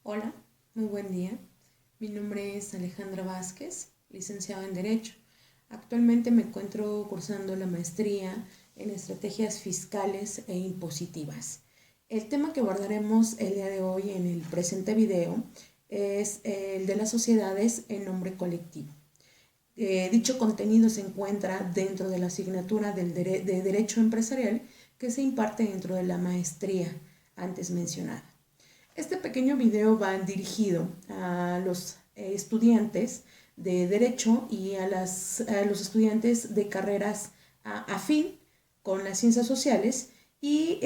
Hola, muy buen día. Mi nombre es Alejandra Vázquez, licenciada en Derecho. Actualmente me encuentro cursando la maestría en estrategias fiscales e impositivas. El tema que abordaremos el día de hoy en el presente video es el de las sociedades en nombre colectivo. Dicho contenido se encuentra dentro de la asignatura de Derecho Empresarial que se imparte dentro de la maestría antes mencionada. Este pequeño video va dirigido a los estudiantes de Derecho y a los estudiantes de carreras afín con las ciencias sociales y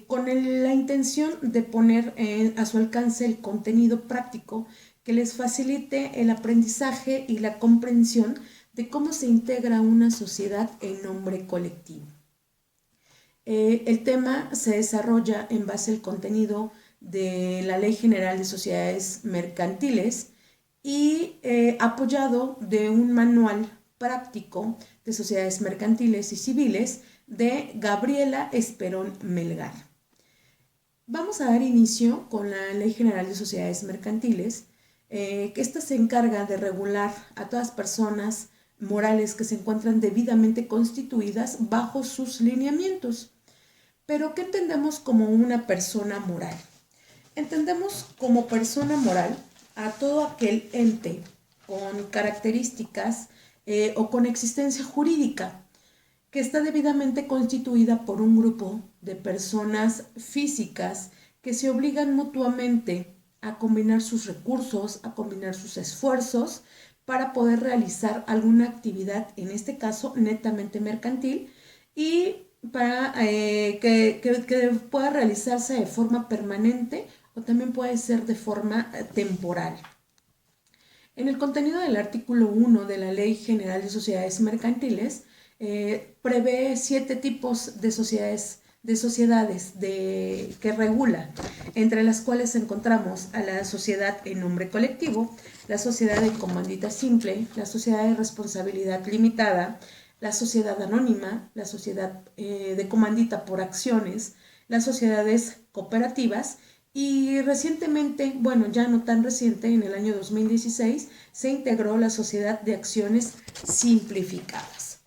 con la intención de poner a su alcance el contenido práctico que les facilite el aprendizaje y la comprensión de cómo se integra una sociedad en nombre colectivo. El tema se desarrolla en base al contenido de la Ley General de Sociedades Mercantiles y apoyado de un manual práctico de sociedades mercantiles y civiles de Gabriela Esperón Melgar. Vamos a dar inicio con la Ley General de Sociedades Mercantiles, que esta se encarga de regular a todas personas morales que se encuentran debidamente constituidas bajo sus lineamientos. Pero, ¿qué entendemos como una persona moral? Entendemos como persona moral a todo aquel ente con características o con existencia jurídica que está debidamente constituida por un grupo de personas físicas que se obligan mutuamente a combinar sus recursos, a combinar sus esfuerzos para poder realizar alguna actividad, en este caso netamente mercantil, y para que pueda realizarse de forma permanente o también puede ser de forma temporal. En el contenido del artículo 1 de la Ley General de Sociedades Mercantiles, prevé 7 tipos de sociedades que regula, entre las cuales encontramos a la sociedad en nombre colectivo, la sociedad de comandita simple, la sociedad de responsabilidad limitada, la sociedad anónima, la sociedad de comandita por acciones, las sociedades cooperativas y recientemente, bueno, ya no tan reciente, en el año 2016, se integró la sociedad de acciones simplificadas.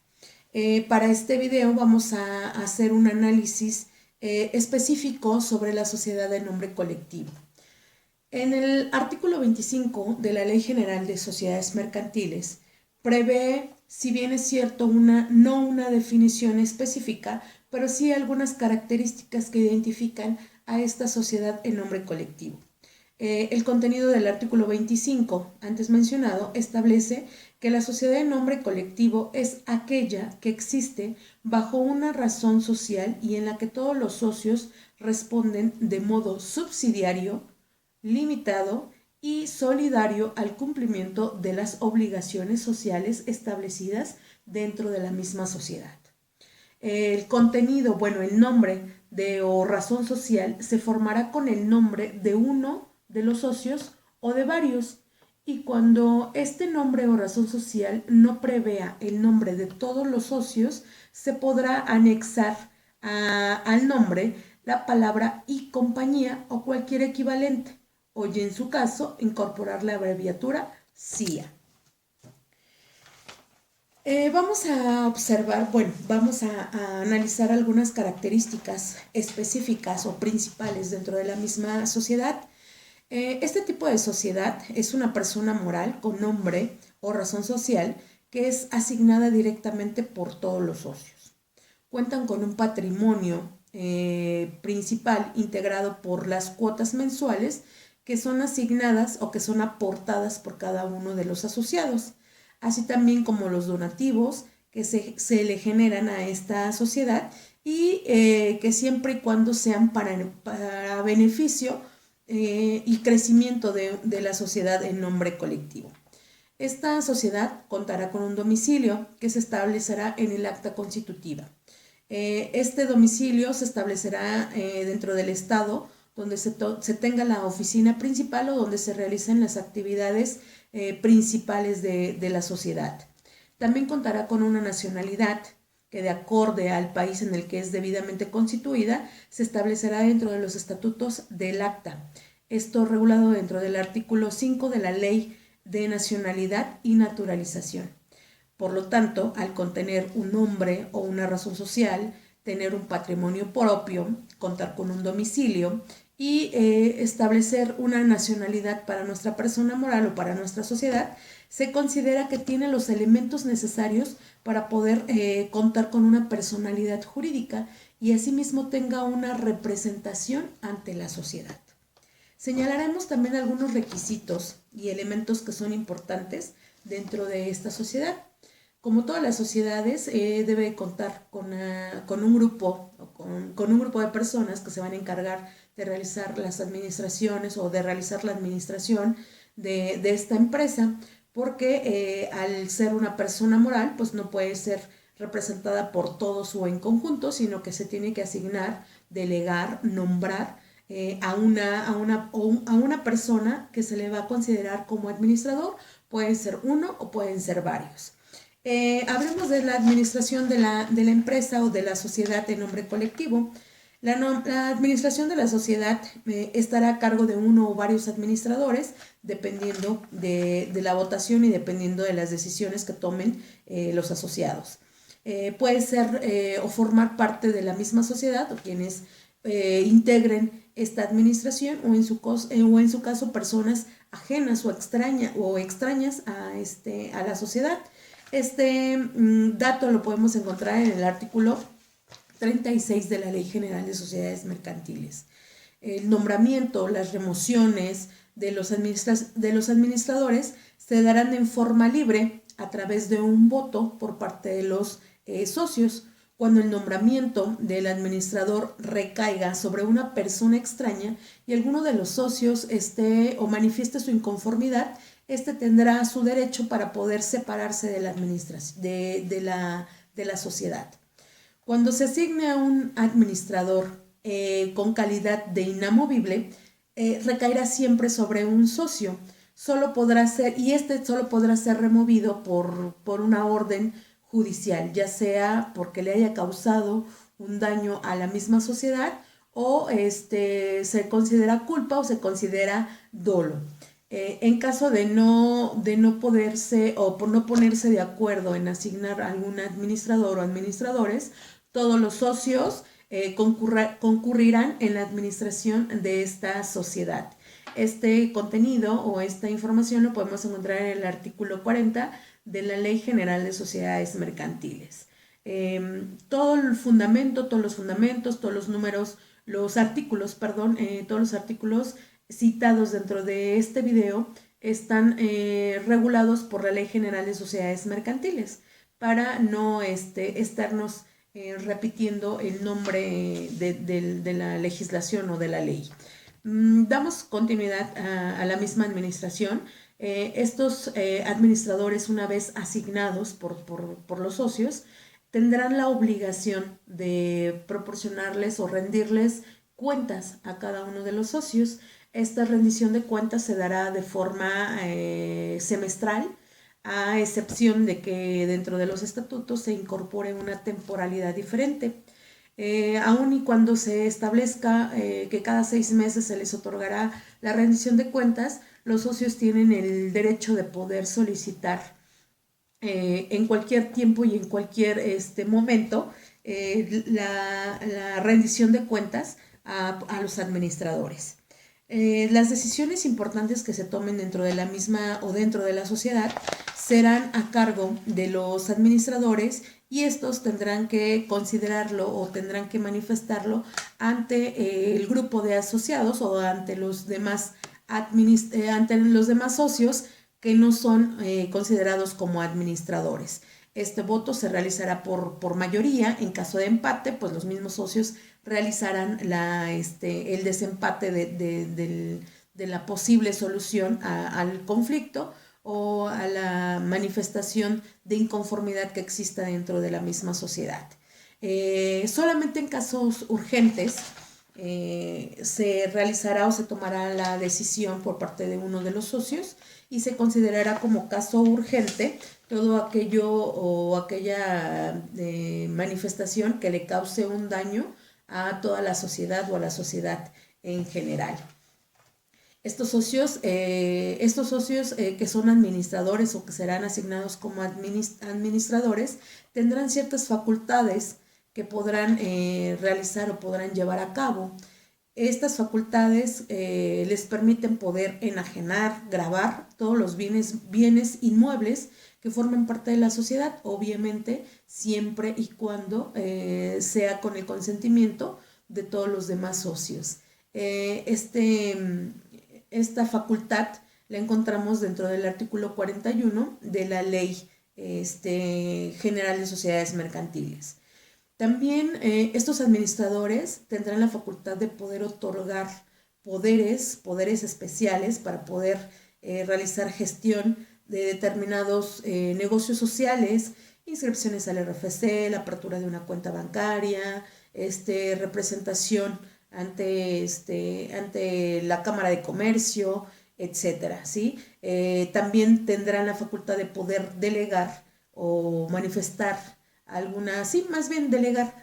Para este video vamos a hacer un análisis específico sobre la sociedad de nombre colectivo. En el artículo 25 de la Ley General de Sociedades Mercantiles prevé, si bien es cierto, no una definición específica, pero sí algunas características que identifican a esta sociedad en nombre colectivo. El contenido del artículo 25, antes mencionado, establece que la sociedad en nombre colectivo es aquella que existe bajo una razón social y en la que todos los socios responden de modo subsidiario, limitado y solidario al cumplimiento de las obligaciones sociales establecidas dentro de la misma sociedad. El contenido, bueno, el nombre de o razón social se formará con el nombre de uno de los socios o de varios. Y cuando este nombre o razón social no prevea el nombre de todos los socios, se podrá anexar al nombre la palabra y compañía o cualquier equivalente, o y en su caso incorporar la abreviatura CIA. Vamos a observar, bueno, vamos a analizar algunas características específicas o principales dentro de la misma sociedad. Este tipo de sociedad es una persona moral con nombre o razón social que es asignada directamente por todos los socios. Cuentan con un patrimonio principal integrado por las cuotas mensuales que son asignadas o que son aportadas por cada uno de los asociados, así también como los donativos que se le generan a esta sociedad y que siempre y cuando sean para beneficio y crecimiento de la sociedad en nombre colectivo. Esta sociedad contará con un domicilio que se establecerá en el acta constitutiva. Este domicilio se establecerá dentro del estado donde se tenga la oficina principal o donde se realicen las actividades principales de la sociedad. También contará con una nacionalidad que, de acorde al país en el que es debidamente constituida, se establecerá dentro de los estatutos del acta. Esto regulado dentro del artículo 5 de la Ley de Nacionalidad y Naturalización. Por lo tanto, al contener un nombre o una razón social, tener un patrimonio propio, contar con un domicilio y establecer una nacionalidad para nuestra persona moral o para nuestra sociedad, se considera que tiene los elementos necesarios para poder contar con una personalidad jurídica y asimismo tenga una representación ante la sociedad. Señalaremos también algunos requisitos y elementos que son importantes dentro de esta sociedad. Como todas las sociedades, debe contar con un grupo de personas que se van a encargar de realizar las administraciones o de realizar la administración de esta empresa, porque al ser una persona moral, pues no puede ser representada por todos o en conjunto, sino que se tiene que asignar, delegar, nombrar a una persona que se le va a considerar como administrador. Pueden ser uno o pueden ser varios. Hablemos de la administración de la empresa o de la sociedad en nombre colectivo. La administración de la sociedad estará a cargo de uno o varios administradores, dependiendo de la votación y dependiendo de las decisiones que tomen los asociados. Puede ser o formar parte de la misma sociedad o quienes integren esta administración o en su caso personas ajenas o extrañas a la sociedad. Este dato lo podemos encontrar en el artículo 36 de la Ley General de Sociedades Mercantiles. El nombramiento, las remociones de los administradores se darán en forma libre a través de un voto por parte de los socios. Cuando el nombramiento del administrador recaiga sobre una persona extraña y alguno de los socios esté o manifieste su inconformidad, tendrá su derecho para poder separarse de la administración, de la sociedad. Cuando se asigne a un administrador con calidad de inamovible, recaerá siempre sobre un socio. Solo podrá ser removido por una orden judicial, ya sea porque le haya causado un daño a la misma sociedad o se considera culpa o se considera dolo. En caso de no poderse o por no ponerse de acuerdo en asignar algún administrador o administradores, todos los socios concurrirán en la administración de esta sociedad. Este contenido o esta información lo podemos encontrar en el artículo 40 de la Ley General de Sociedades Mercantiles. Todos los fundamentos, todos los números, todos los artículos citados dentro de este video están regulados por la Ley General de Sociedades Mercantiles para no estarnos repitiendo el nombre de la legislación o de la ley. Damos continuidad a la misma administración. Estos administradores, una vez asignados por los socios, tendrán la obligación de proporcionarles o rendirles cuentas a cada uno de los socios. Esta rendición de cuentas se dará de forma semestral, a excepción de que dentro de los estatutos se incorpore una temporalidad diferente. Aun y cuando se establezca que cada 6 meses se les otorgará la rendición de cuentas, los socios tienen el derecho de poder solicitar en cualquier tiempo y en cualquier momento la rendición de cuentas a los administradores. Las decisiones importantes que se tomen dentro de la misma o dentro de la sociedad serán a cargo de los administradores y estos tendrán que considerarlo o tendrán que manifestarlo ante el grupo de asociados o ante los demás socios que no son considerados como administradores. Este voto se realizará por mayoría. En caso de empate, pues los mismos socios realizarán el desempate de la posible solución al conflicto o a la manifestación de inconformidad que exista dentro de la misma sociedad. Solamente en casos urgentes se realizará o se tomará la decisión por parte de uno de los socios y se considerará como caso urgente todo aquello o aquella manifestación que le cause un daño a toda la sociedad o a la sociedad en general. Estos socios que son administradores o que serán asignados como administradores tendrán ciertas facultades que podrán realizar o podrán llevar a cabo. Estas facultades les permiten poder enajenar, grabar todos los bienes inmuebles que formen parte de la sociedad, obviamente siempre y cuando sea con el consentimiento de todos los demás socios. Esta facultad la encontramos dentro del artículo 41 de la Ley General de Sociedades Mercantiles. También estos administradores tendrán la facultad de poder otorgar poderes especiales para poder realizar gestión de determinados negocios sociales, inscripciones al RFC, la apertura de una cuenta bancaria, representación ante la Cámara de Comercio, etcétera, ¿sí? También tendrán la facultad de poder delegar o manifestar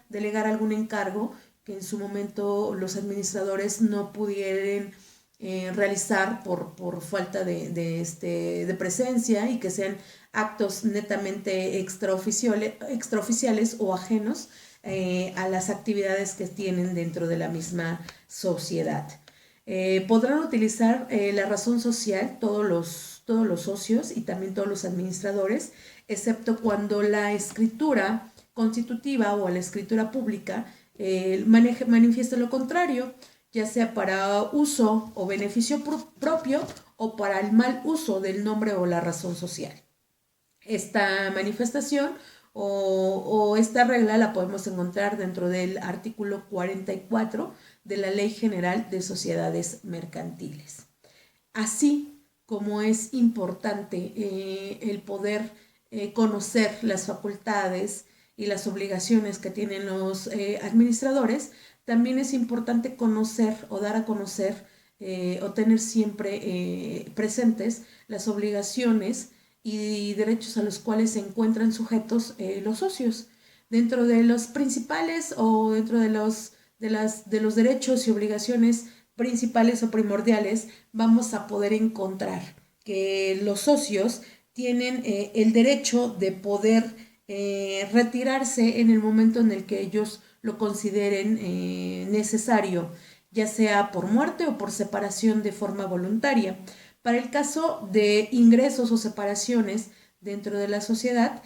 delegar algún encargo que en su momento los administradores no pudieran realizar por falta de presencia, y que sean actos netamente extraoficiales o ajenos a las actividades que tienen dentro de la misma sociedad. Podrán utilizar la razón social todos los socios y también todos los administradores, excepto cuando la escritura constitutiva o la escritura pública manifieste lo contrario, ya sea para uso o beneficio propio o para el mal uso del nombre o la razón social. Esta manifestación o esta regla la podemos encontrar dentro del artículo 44 de la Ley General de Sociedades Mercantiles. Así como es importante el poder conocer las facultades y las obligaciones que tienen los administradores, también es importante conocer o dar a conocer o tener siempre presentes las obligaciones y derechos a los cuales se encuentran sujetos los socios. Dentro de los principales o dentro de los derechos y obligaciones principales o primordiales, vamos a poder encontrar que los socios tienen el derecho de poder retirarse en el momento en el que ellos lo consideren necesario, ya sea por muerte o por separación de forma voluntaria. Para el caso de ingresos o separaciones dentro de la sociedad,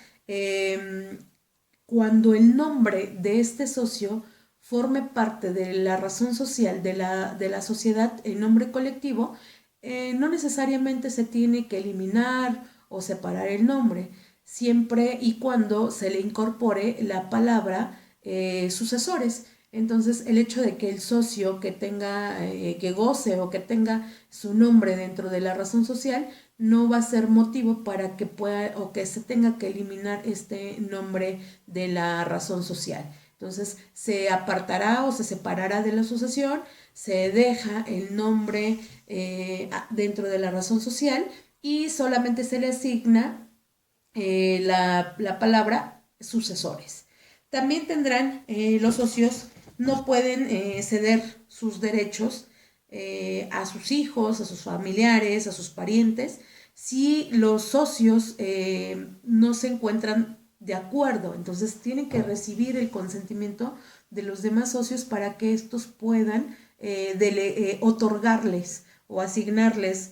cuando el nombre de este socio forme parte de la razón social de la sociedad en nombre colectivo, no necesariamente se tiene que eliminar o separar el nombre, siempre y cuando se le incorpore la palabra sucesores. Entonces, el hecho de que el socio que goce o que tenga su nombre dentro de la razón social no va a ser motivo para que pueda o que se tenga que eliminar este nombre de la razón social. Entonces, se apartará o se separará de la asociación, se deja el nombre dentro de la razón social y solamente se le asigna la palabra sucesores. También tendrán los socios, no pueden ceder sus derechos a sus hijos, a sus familiares, a sus parientes, si los socios no se encuentran de acuerdo. Entonces tienen que recibir el consentimiento de los demás socios para que estos puedan otorgarles o asignarles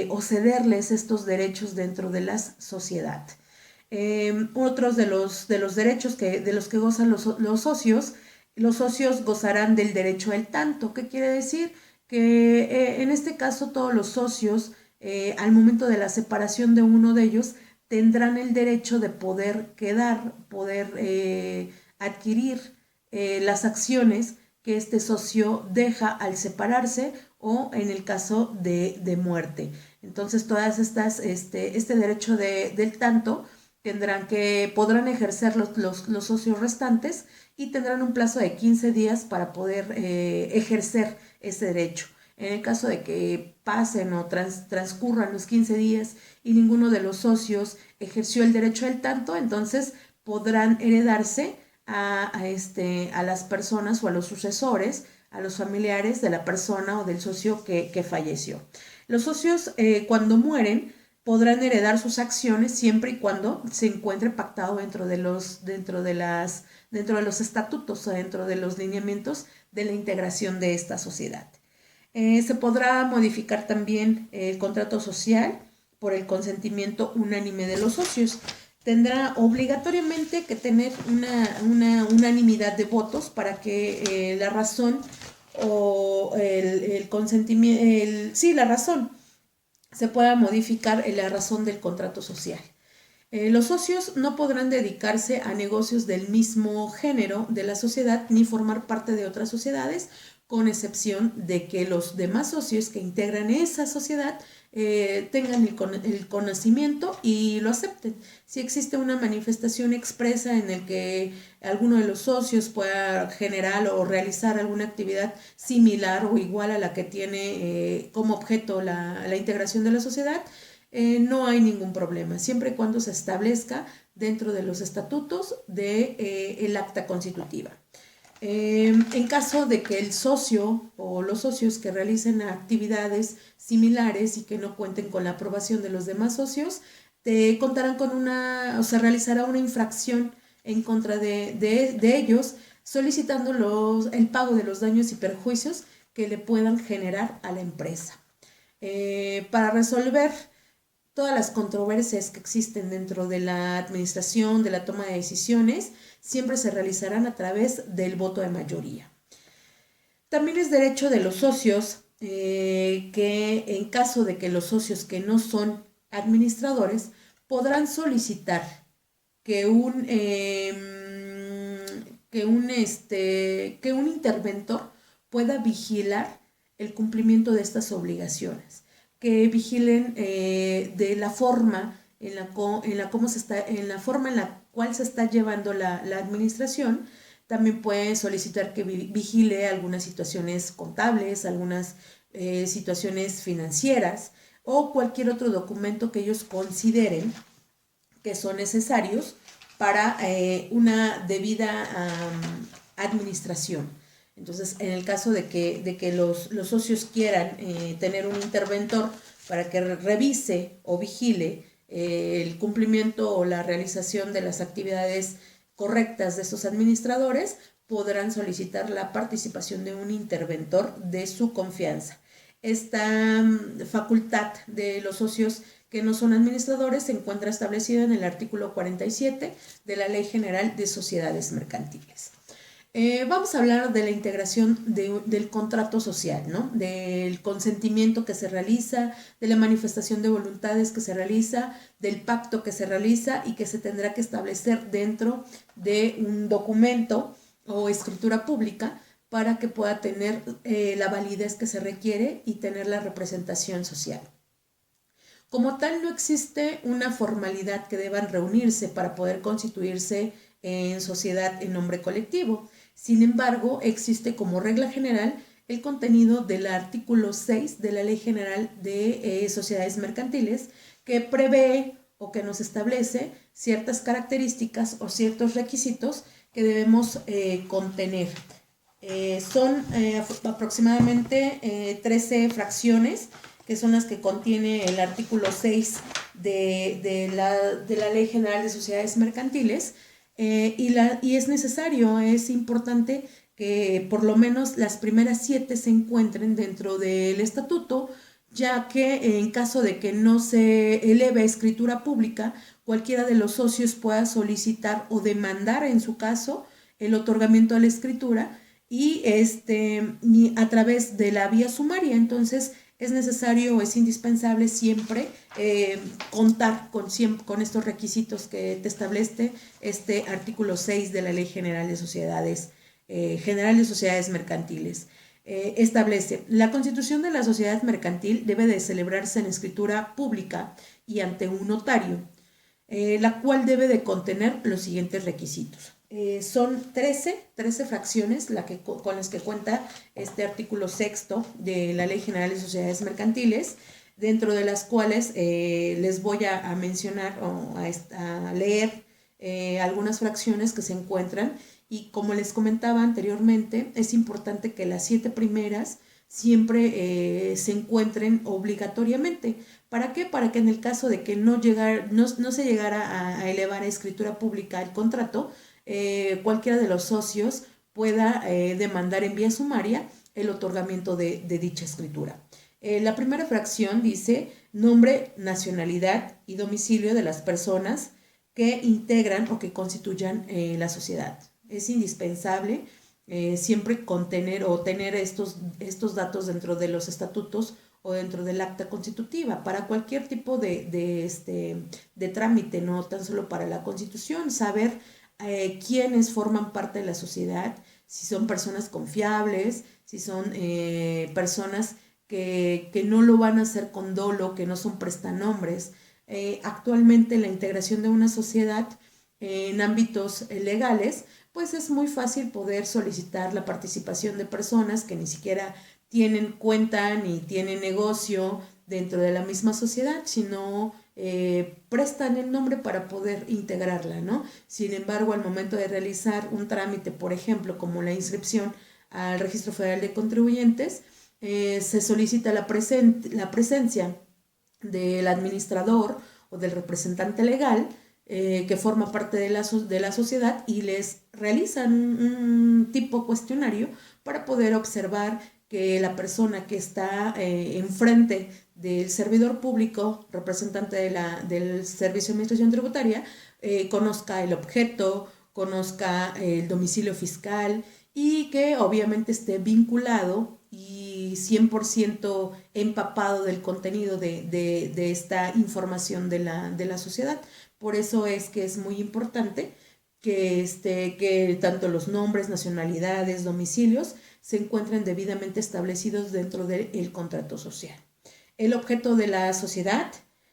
o cederles estos derechos dentro de la sociedad. Otros de los derechos de los que gozan los socios gozarán del derecho al tanto. ¿Qué quiere decir? Que en este caso todos los socios, al momento de la separación de uno de ellos, tendrán el derecho de poder adquirir las acciones que este socio deja al separarse o en el caso de muerte. Entonces, todas estas, este derecho del tanto podrán ejercer los socios restantes y tendrán un plazo de 15 días para poder ejercer ese derecho. En el caso de que pasen o transcurran los 15 días y ninguno de los socios ejerció el derecho del tanto, entonces podrán heredarse a las personas o a los sucesores a los familiares de la persona o del socio que falleció. Los socios cuando mueren podrán heredar sus acciones siempre y cuando se encuentre pactado dentro de los estatutos o dentro de los lineamientos de la integración de esta sociedad. Se podrá modificar también el contrato social por el consentimiento unánime de los socios. Tendrá obligatoriamente que tener una unanimidad de votos para que la razón o el consentimiento, la razón se pueda modificar en la razón del contrato social. Los socios no podrán dedicarse a negocios del mismo género de la sociedad ni formar parte de otras sociedades, con excepción de que los demás socios que integran esa sociedad tengan el conocimiento y lo acepten. Si existe una manifestación expresa en el que alguno de los socios pueda generar o realizar alguna actividad similar o igual a la que tiene como objeto la integración de la sociedad, no hay ningún problema, siempre y cuando se establezca dentro de los estatutos del acta constitutiva. En caso de que el socio o los socios que realicen actividades similares y que no cuenten con la aprobación de los demás socios, contarán con se realizará una infracción en contra de ellos, solicitando el pago de los daños y perjuicios que le puedan generar a la empresa. Para resolver todas las controversias que existen dentro de la administración, de la toma de decisiones, siempre se realizarán a través del voto de mayoría. También es derecho de los socios que en caso de que los socios que no son administradores podrán solicitar que un interventor pueda vigilar el cumplimiento de estas obligaciones, que vigilen de la forma en la cual se está llevando la administración. También pueden solicitar que vigile algunas situaciones contables, algunas situaciones financieras o cualquier otro documento que ellos consideren que son necesarios para una debida administración. Entonces, en el caso de que los socios quieran tener un interventor para que revise o vigile el cumplimiento o la realización de las actividades correctas de estos administradores, podrán solicitar la participación de un interventor de su confianza. Esta facultad de los socios que no son administradores se encuentra establecida en el artículo 47 de la Ley General de Sociedades Mercantiles. Vamos a hablar de la integración del contrato social, ¿no? Del consentimiento que se realiza, de la manifestación de voluntades que se realiza, del pacto que se realiza y que se tendrá que establecer dentro de un documento o escritura pública para que pueda tener la validez que se requiere y tener la representación social. Como tal, no existe una formalidad que deban reunirse para poder constituirse en sociedad en nombre colectivo. Sin embargo, existe como regla general el contenido del artículo 6 de la Ley General de Sociedades Mercantiles, que prevé o que nos establece ciertas características o ciertos requisitos que debemos contener. Son aproximadamente 13 fracciones, que son las que contiene el artículo 6 de la Ley General de Sociedades Mercantiles. Y es necesario, es importante que por lo menos las primeras 7 se encuentren dentro del estatuto, ya que en caso de que no se eleve a escritura pública, cualquiera de los socios pueda solicitar o demandar en su caso el otorgamiento de la escritura y a través de la vía sumaria. Entonces es necesario, es indispensable siempre contar con estos requisitos que te establece este artículo 6 de la Ley General de Sociedades Mercantiles. Establece: la constitución de la sociedad mercantil debe de celebrarse en escritura pública y ante un notario, la cual debe de contener los siguientes requisitos. Son 13 fracciones con las que cuenta este artículo 6 de la Ley General de Sociedades Mercantiles, dentro de las cuales les voy a mencionar o a leer algunas fracciones que se encuentran y como les comentaba anteriormente, es importante que las 7 primeras siempre se encuentren obligatoriamente. ¿Para qué? Para que en el caso de que no se llegara a elevar a escritura pública el contrato, cualquiera de los socios pueda demandar en vía sumaria el otorgamiento de dicha escritura. La primera fracción dice nombre, nacionalidad y domicilio de las personas que integran o que constituyan la sociedad. Es indispensable siempre contener o tener estos datos dentro de los estatutos o dentro del acta constitutiva para cualquier tipo de trámite, no tan solo para la Constitución, saber quiénes forman parte de la sociedad, si son personas confiables, si son personas que no lo van a hacer con dolo, que no son prestanombres. Actualmente la integración de una sociedad en ámbitos legales, pues es muy fácil poder solicitar la participación de personas que ni siquiera tienen cuenta ni tienen negocio dentro de la misma sociedad, sino prestan el nombre para poder integrarla, ¿no? Sin embargo, al momento de realizar un trámite, por ejemplo, como la inscripción al Registro Federal de Contribuyentes, se solicita la presencia del administrador o del representante legal que forma parte de la sociedad y les realizan un tipo cuestionario para poder observar que la persona que está enfrente del servidor público, representante del Servicio de Administración Tributaria, conozca el objeto, conozca el domicilio fiscal y que obviamente esté vinculado y 100% empapado del contenido de esta información de la sociedad. Por eso es que es muy importante que tanto los nombres, nacionalidades, domicilios se encuentren debidamente establecidos dentro del contrato social. El objeto de la sociedad,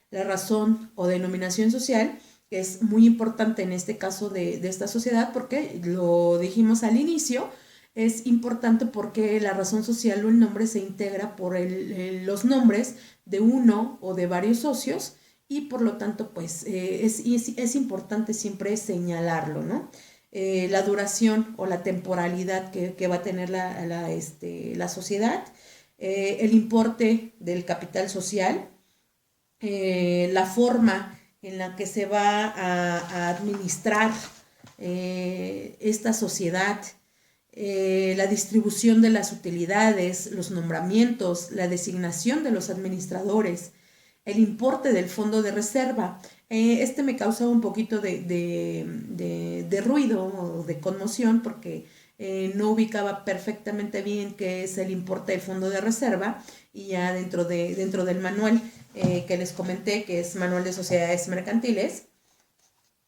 la razón o denominación social, es muy importante en este caso de esta sociedad porque lo dijimos al inicio, es importante porque la razón social o el nombre se integra por los nombres de uno o de varios socios y por lo tanto pues es importante siempre señalarlo, ¿no? La duración o la temporalidad que va a tener la sociedad, el importe del capital social, la forma en la que se va a administrar esta sociedad, la distribución de las utilidades, los nombramientos, la designación de los administradores, el importe del fondo de reserva. Me causa un poquito de ruido o de conmoción porque no ubicaba perfectamente bien qué es el importe del fondo de reserva y ya dentro del manual que les comenté, que es Manual de Sociedades Mercantiles,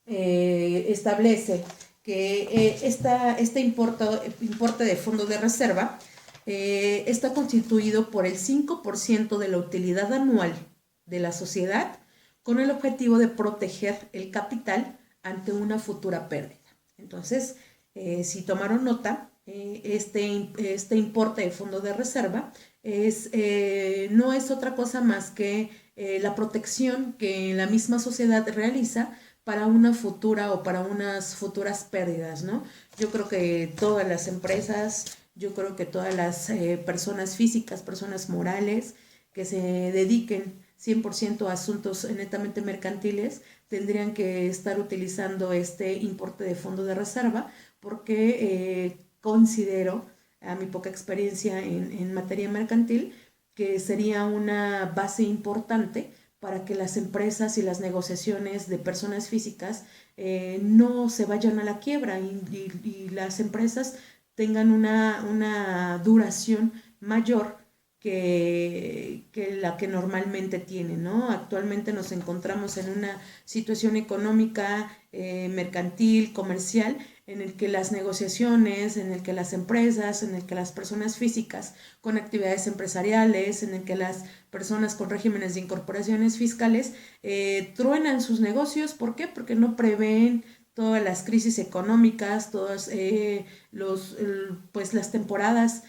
establece que este importe de fondo de reserva está constituido por el 5% de la utilidad anual de la sociedad con el objetivo de proteger el capital ante una futura pérdida. Entonces, si tomaron nota, este importe de fondo de reserva no es otra cosa más que la protección que la misma sociedad realiza para una futura o para unas futuras pérdidas, ¿no? Yo creo que todas las empresas, yo creo que todas las personas físicas, personas morales que se dediquen 100% a asuntos netamente mercantiles, tendrían que estar utilizando este importe de fondo de reserva porque considero, a mi poca experiencia en materia mercantil, que sería una base importante para que las empresas y las negociaciones de personas físicas no se vayan a la quiebra y las empresas tengan una duración mayor que la que normalmente tienen, ¿no? Actualmente nos encontramos en una situación económica, mercantil, comercial, en el que las negociaciones, en el que las empresas, en el que las personas físicas con actividades empresariales, en el que las personas con regímenes de incorporaciones fiscales truenan sus negocios. ¿Por qué? Porque no prevén todas las crisis económicas, todas las temporadas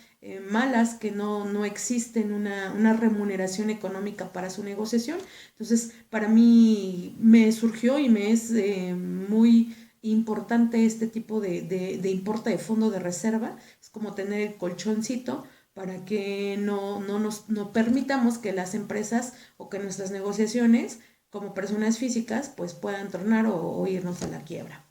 malas, que no existen una remuneración económica para su negociación. Entonces, para mí me surgió y me es muy importante este tipo de importe de fondo de reserva. Es como tener el colchoncito para que no permitamos que las empresas o que nuestras negociaciones como personas físicas pues puedan tronar o irnos a la quiebra.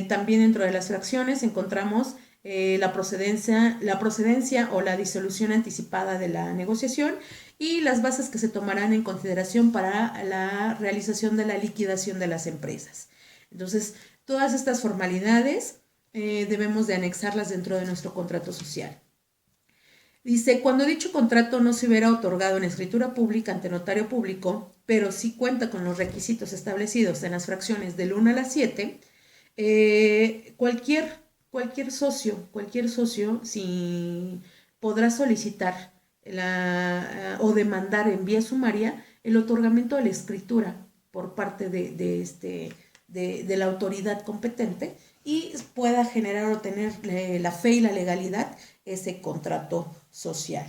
También dentro de las fracciones encontramos la procedencia o la disolución anticipada de la negociación y las bases que se tomarán en consideración para la realización de la liquidación de las empresas. Entonces, todas estas formalidades debemos de anexarlas dentro de nuestro contrato social. Dice, cuando dicho contrato no se hubiera otorgado en escritura pública ante notario público, pero sí cuenta con los requisitos establecidos en las fracciones del 1 a las 7, cualquier socio si podrá solicitar o demandar en vía sumaria el otorgamiento de la escritura por parte de la autoridad competente y pueda generar o tener la fe y la legalidad ese contrato social.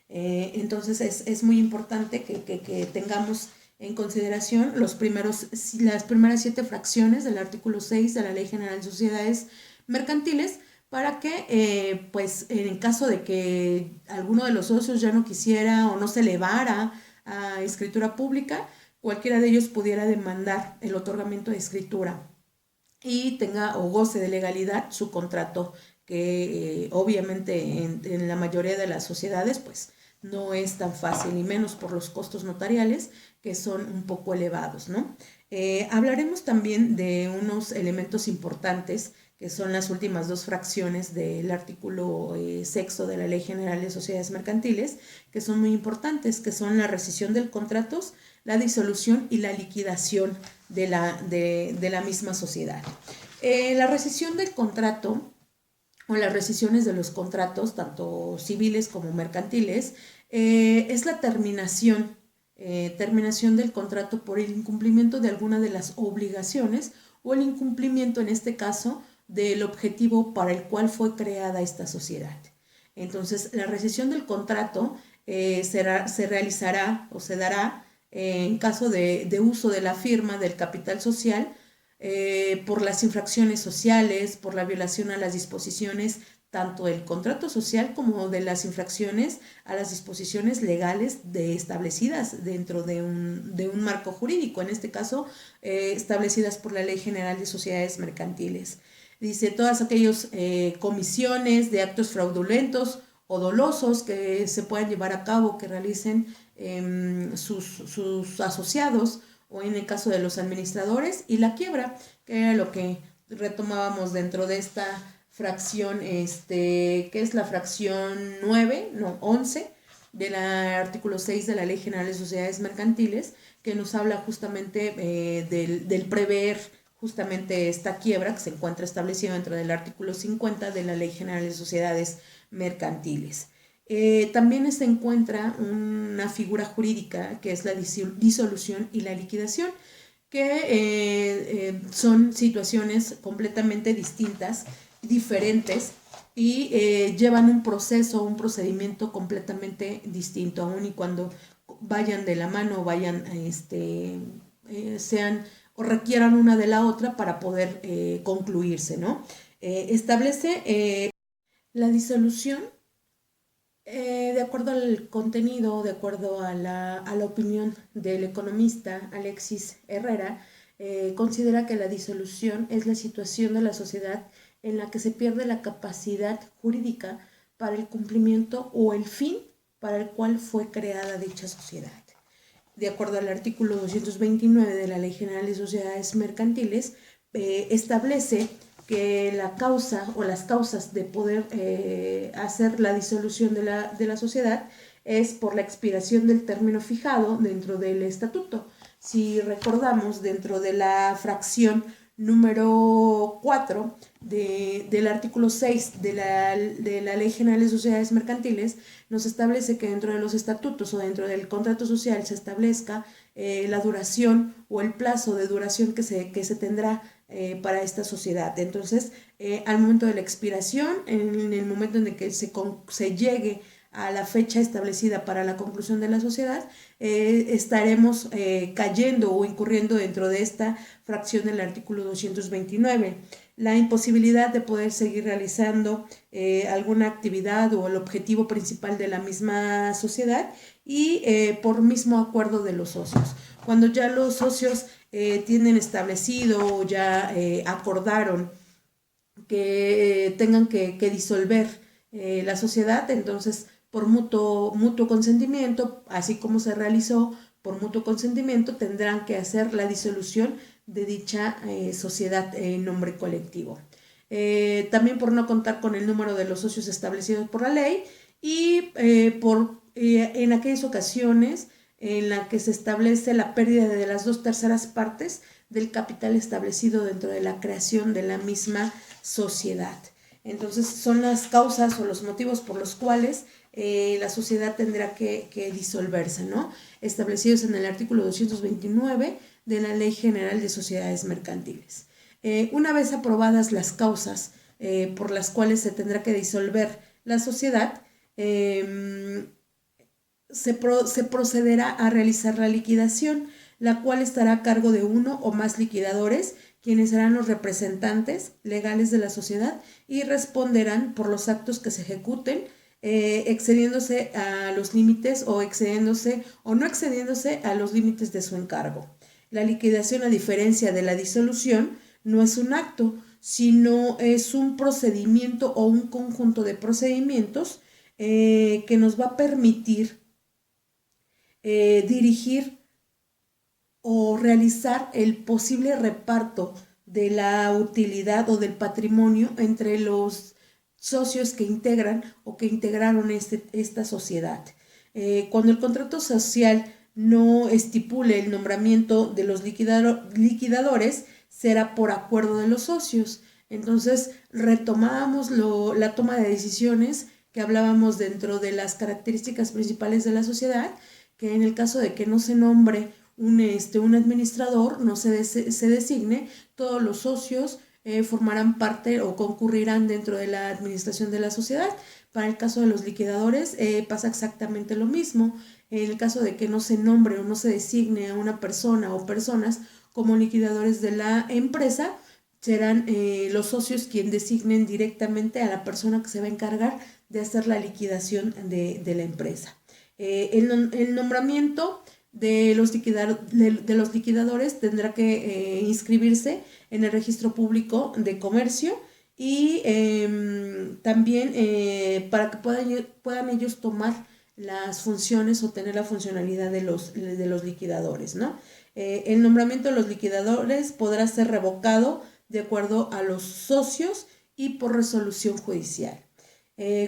Entonces es muy importante que tengamos en consideración las primeras 7 fracciones del artículo 6 de la Ley General de Sociedades Mercantiles para que, pues, en caso de que alguno de los socios ya no quisiera o no se elevara a escritura pública, cualquiera de ellos pudiera demandar el otorgamiento de escritura y tenga o goce de legalidad su contrato, que obviamente en la mayoría de las sociedades pues no es tan fácil y menos por los costos notariales que son un poco elevados, ¿no? Hablaremos también de unos elementos importantes que son las últimas 2 fracciones del artículo 6 de la Ley General de Sociedades Mercantiles, que son muy importantes, que son la rescisión del contrato, la disolución y la liquidación de la misma sociedad. La rescisión del contrato o las rescisiones de los contratos, tanto civiles como mercantiles, es la terminación del contrato por el incumplimiento de alguna de las obligaciones o el incumplimiento, en este caso, del objetivo para el cual fue creada esta sociedad. Entonces, la rescisión del contrato se realizará o se dará en caso de uso de la firma del capital social, por las infracciones sociales, por la violación a las disposiciones tanto del contrato social como de las infracciones a las disposiciones legales establecidas dentro de un marco jurídico, en este caso establecidas por la Ley General de Sociedades Mercantiles. Dice, todas aquellas comisiones de actos fraudulentos o dolosos que se puedan llevar a cabo, que realicen sus asociados o en el caso de los administradores, y la quiebra, que era lo que retomábamos dentro de esta fracción, que es la fracción 11 del artículo 6 de la Ley General de Sociedades Mercantiles, que nos habla justamente del prever justamente esta quiebra que se encuentra establecida dentro del artículo 50 de la Ley General de Sociedades Mercantiles. También se encuentra una figura jurídica que es la disolución y la liquidación, que son situaciones completamente distintas, diferentes, y llevan un procedimiento completamente distinto, aun y cuando vayan de la mano, sean o requieran una de la otra para poder concluirse, ¿no? Establece la disolución. De acuerdo al contenido, de acuerdo a la opinión del economista Alexis Herrera, considera que la disolución es la situación de la sociedad en la que se pierde la capacidad jurídica para el cumplimiento o el fin para el cual fue creada dicha sociedad. De acuerdo al artículo 229 de la Ley General de Sociedades Mercantiles, establece que la causa o las causas de poder hacer la disolución de la sociedad es por la expiración del término fijado dentro del estatuto. Si recordamos, dentro de la fracción número 4 del artículo 6 de la Ley General de Sociedades Mercantiles, nos establece que dentro de los estatutos o dentro del contrato social se establezca la duración o el plazo de duración que se tendrá para esta sociedad. Entonces, al momento de la expiración, en el momento en el que se llegue a la fecha establecida para la conclusión de la sociedad, estaremos cayendo o incurriendo dentro de esta fracción del artículo 229. La imposibilidad de poder seguir realizando alguna actividad o el objetivo principal de la misma sociedad y por mismo acuerdo de los socios. Cuando ya los socios tienen establecido o ya acordaron que tengan que disolver la sociedad, entonces por mutuo consentimiento, así como se realizó por mutuo consentimiento, tendrán que hacer la disolución de dicha sociedad en nombre colectivo. También por no contar con el número de los socios establecidos por la ley y en aquellas ocasiones en las que se establece la pérdida de las 2/3 partes del capital establecido dentro de la creación de la misma sociedad. Entonces son las causas o los motivos por los cuales la sociedad tendrá que disolverse, ¿no? Establecidos en el artículo 229 de la Ley General de Sociedades Mercantiles. Una vez aprobadas las causas por las cuales se tendrá que disolver la sociedad, se procederá a realizar la liquidación, la cual estará a cargo de uno o más liquidadores, quienes serán los representantes legales de la sociedad y responderán por los actos que se ejecuten, excediéndose a los límites o excediéndose o no excediéndose a los límites de su encargo. La liquidación, a diferencia de la disolución, no es un acto, sino es un procedimiento o un conjunto de procedimientos que nos va a permitir dirigir o realizar el posible reparto de la utilidad o del patrimonio entre los socios que integran o que integraron esta sociedad. Cuando el contrato social no estipule el nombramiento de los liquidadores, será por acuerdo de los socios. Entonces retomamos la toma de decisiones que hablábamos dentro de las características principales de la sociedad, que en el caso de que no se nombre un administrador, no se designe, todos los socios formarán parte o concurrirán dentro de la administración de la sociedad. Para el caso de los liquidadores pasa exactamente lo mismo. En el caso de que no se nombre o no se designe a una persona o personas como liquidadores de la empresa, serán los socios quienes designen directamente a la persona que se va a encargar de hacer la liquidación de la empresa. El nombramiento de los liquidadores tendrá que inscribirse en el registro público de comercio y también para que puedan ellos tomar las funciones o tener la funcionalidad de los liquidadores, ¿no? El nombramiento de los liquidadores podrá ser revocado de acuerdo a los socios y por resolución judicial.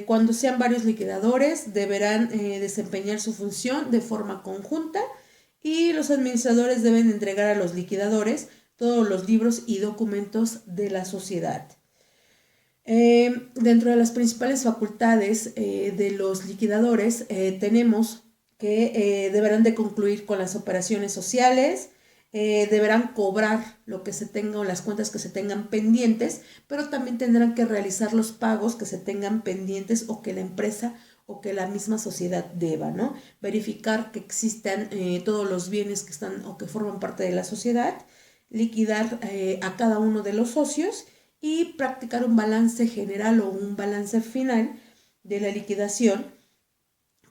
Cuando sean varios liquidadores, deberán desempeñar su función de forma conjunta y los administradores deben entregar a los liquidadores todos los libros y documentos de la sociedad. Dentro de las principales facultades de los liquidadores tenemos que deberán de concluir con las operaciones sociales, deberán cobrar lo que se tenga o las cuentas que se tengan pendientes, pero también tendrán que realizar los pagos que se tengan pendientes o que la empresa o que la misma sociedad deba, ¿no? Verificar que existan todos los bienes que están o que forman parte de la sociedad, liquidar a cada uno de los socios y practicar un balance general o un balance final de la liquidación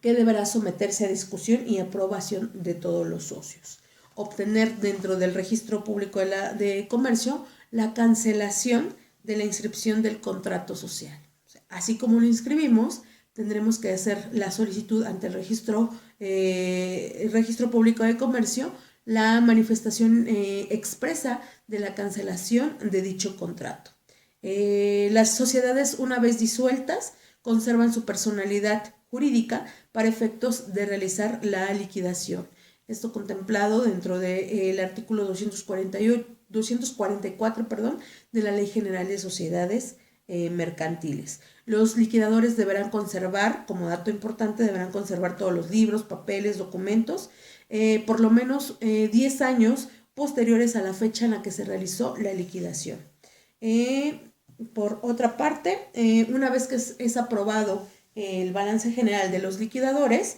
que deberá someterse a discusión y aprobación de todos los socios. Obtener dentro del registro público de comercio la cancelación de la inscripción del contrato social. O sea, así como lo inscribimos, tendremos que hacer la solicitud ante el registro público de comercio, la manifestación expresa de la cancelación de dicho contrato. Las sociedades, una vez disueltas, conservan su personalidad jurídica para efectos de realizar la liquidación. Esto contemplado dentro del artículo 244 de la Ley General de Sociedades Mercantiles. Los liquidadores deberán conservar, como dato importante, deberán conservar todos los libros, papeles, documentos, por lo menos 10 años posteriores a la fecha en la que se realizó la liquidación. Por otra parte, una vez que es aprobado el balance general de los liquidadores,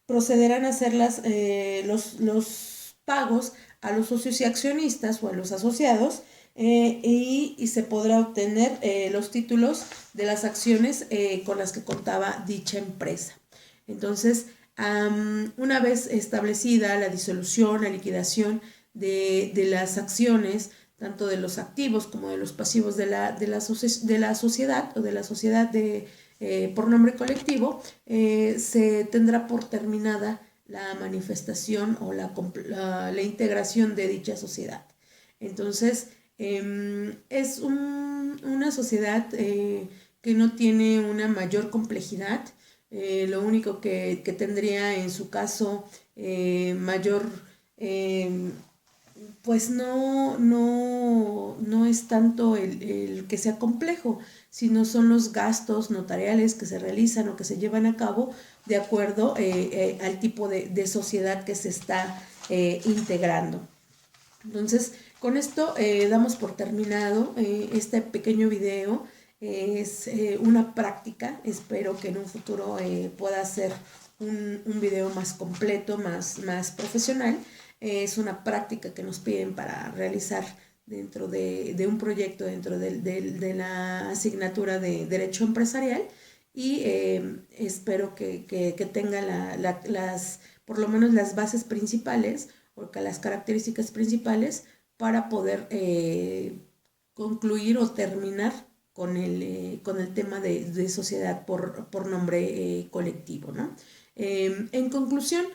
procederán a hacer los pagos a los socios y accionistas o a los asociados, y se podrá obtener los títulos de las acciones con las que contaba dicha empresa. Entonces, una vez establecida la disolución, la liquidación de las acciones, tanto de los activos como de los pasivos de la sociedad o de la sociedad por nombre colectivo, se tendrá por terminada la manifestación o la integración de dicha sociedad. Entonces, es una sociedad que no tiene una mayor complejidad. Lo único que tendría en su caso mayor, pues no es tanto el que sea complejo, sino son los gastos notariales que se realizan o que se llevan a cabo de acuerdo al tipo de sociedad que se está integrando. Entonces, con esto damos por terminado este pequeño video. Es una práctica, espero que en un futuro pueda ser un video más completo, más profesional. Es una práctica que nos piden para realizar dentro de un proyecto, dentro de la asignatura de Derecho Empresarial, y espero que tenga por lo menos las bases principales o las características principales para poder concluir o terminar con el tema de sociedad por nombre colectivo, ¿no? En conclusión,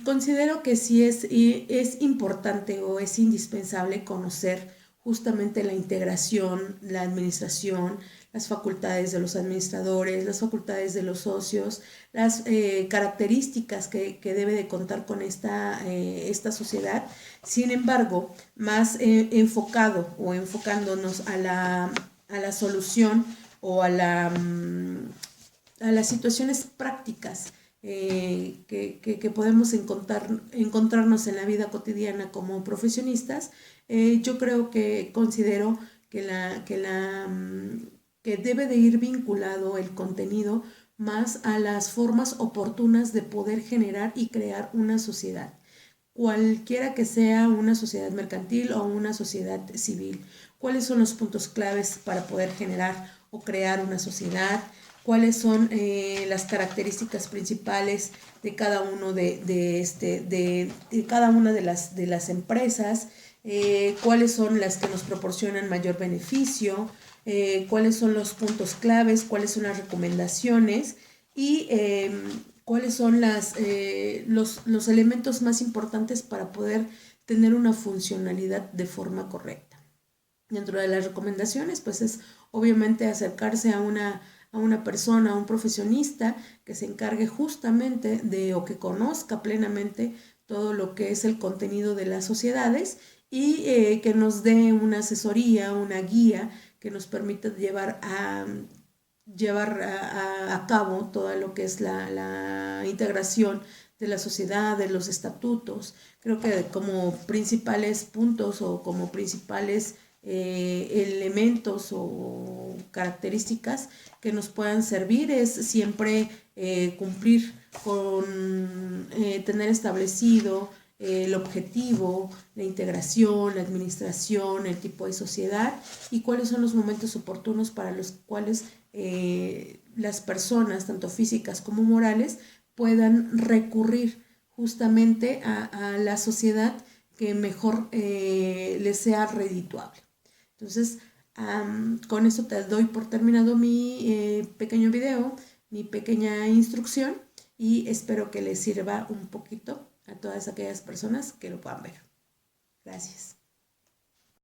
considero que sí es importante o es indispensable conocer justamente la integración, la administración, las facultades de los administradores, las facultades de los socios, las características que debe de contar con esta sociedad. Sin embargo, más enfocado o enfocándonos a la solución o a las situaciones prácticas que podemos encontrarnos en la vida cotidiana como profesionistas, yo considero que debe de ir vinculado el contenido más a las formas oportunas de poder generar y crear una sociedad, cualquiera que sea una sociedad mercantil o una sociedad civil. ¿Cuáles son los puntos claves para poder generar o crear una sociedad? ¿Cuáles son las características principales de cada uno de cada una de las empresas? ¿Cuáles son las que nos proporcionan mayor beneficio? ¿Cuáles son los puntos claves? ¿Cuáles son las recomendaciones? Y cuáles son los elementos más importantes para poder tener una funcionalidad de forma correcta. Dentro de las recomendaciones, pues es obviamente acercarse a una persona, a un profesionista que se encargue justamente o que conozca plenamente todo lo que es el contenido de las sociedades, y que nos dé una asesoría, una guía que nos permita llevar a cabo todo lo que es la integración de la sociedad, de los estatutos. Creo que como principales puntos o como principales elementos o características que nos puedan servir es siempre cumplir con tener establecido el objetivo, la integración, la administración, el tipo de sociedad y cuáles son los momentos oportunos para los cuales las personas, tanto físicas como morales, puedan recurrir justamente a la sociedad que mejor les sea redituable. Entonces, con esto te doy por terminado mi pequeño video, mi pequeña instrucción, y espero que les sirva un poquito a todas aquellas personas que lo puedan ver. Gracias.